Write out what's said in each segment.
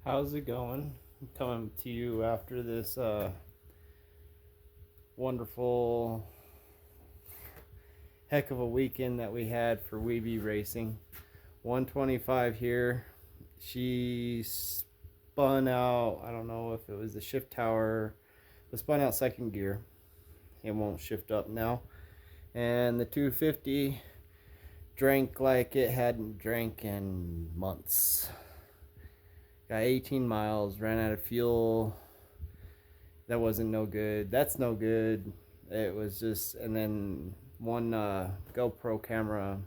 How's it going? I'm coming to you after this wonderful heck of a weekend that we had for webe racing. 125 here. She spun out, I don't know if it was the shift tower, but spun out second gear. It won't shift up now. And the 250 drank like it hadn't drank in months. Got 18 miles, ran out of fuel. That wasn't no good. That's no good. It was just, and then one GoPro camera,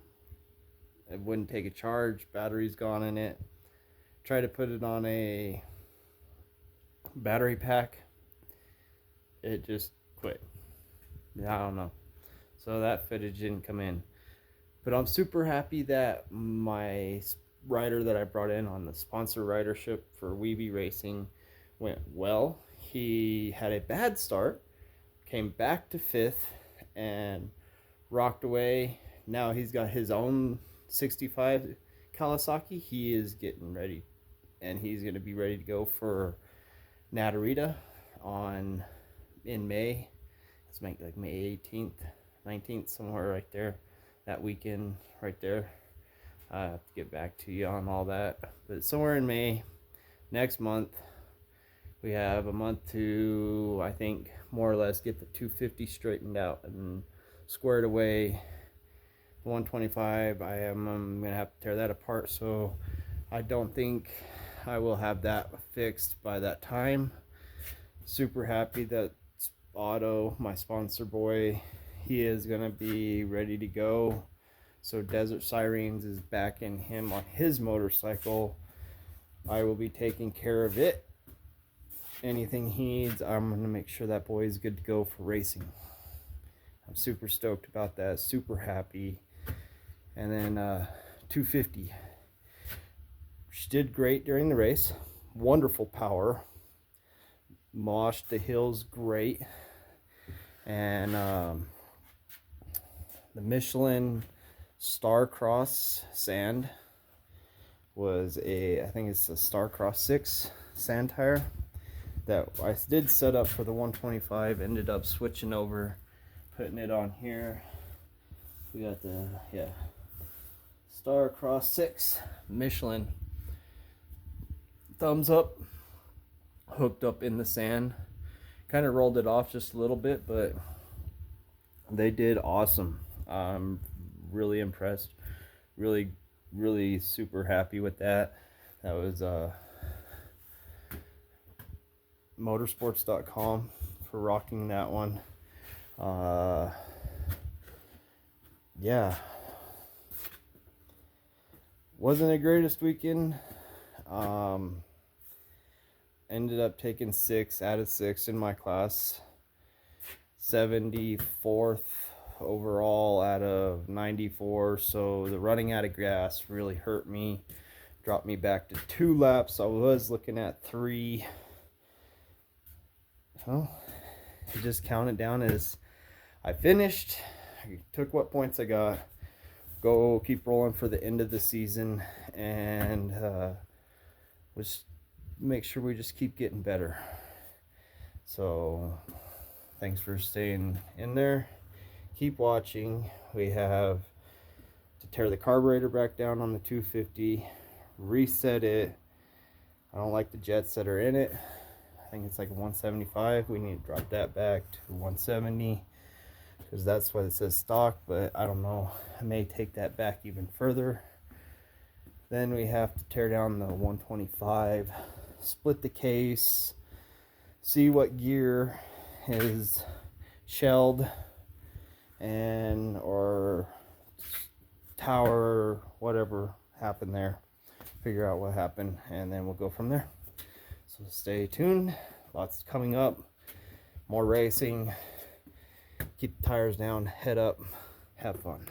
it wouldn't take a charge. Battery's gone in it. Tried to put it on a battery pack. It just quit. I don't know. So that footage didn't come in. But I'm super happy that my rider that I brought in on the sponsor ridership for webe racing went well. He had a bad start, came back to 5th and rocked away. Now he's got his own 65 Kawasaki. He is getting ready, and he's going to be ready to go for Natarita in May. It's like May 18th, 19th, somewhere right there. That weekend right there. I have to get back to you on all that. But somewhere in May, next month, we have a month to, I think, more or less get the 250 straightened out and squared away. 125, I'm going to have to tear that apart. So I don't think I will have that fixed by that time. Super happy that Otto, my sponsor boy, he is going to be ready to go. So Desert Sirens is backing him on his motorcycle. I will be taking care of it. Anything he needs, I'm going to make sure that boy is good to go for racing. I'm super stoked about that. Super happy. And then 250. She did great during the race. Wonderful power. Moshed the hills great. And the Michelin Starcross sand was I think it's a Starcross 6 sand tire that I did set up for the 125. Ended up switching over, putting it on here. We got the Starcross 6 Michelin. Thumbs up, hooked up in the sand. Kind of rolled it off just a little bit, but they did awesome. Really impressed, really super happy with that. That was motorsports.com for rocking that one. Yeah, wasn't the greatest weekend. Ended up taking 6 out of 6 in my class, 74th overall out of 94. So the running out of gas really hurt me, dropped me back to 2 laps. I was looking at 3. Well, I just counted down as I finished. I took what points I got, go keep rolling for the end of the season, and just make sure we just keep getting better. So thanks for staying in there. Keep watching. We have to tear the carburetor back down on the 250, reset it. I don't like the jets that are in it. I think it's like 175. We need to drop that back to 170 because that's what it says stock, but I don't know. I may take that back even further. Then we have to tear down the 125, split the case, see what gear is shelled and or tower, whatever happened there, figure out what happened, and then we'll go from there. So stay tuned, lots coming up, more racing. Keep the tires down, head up, have fun.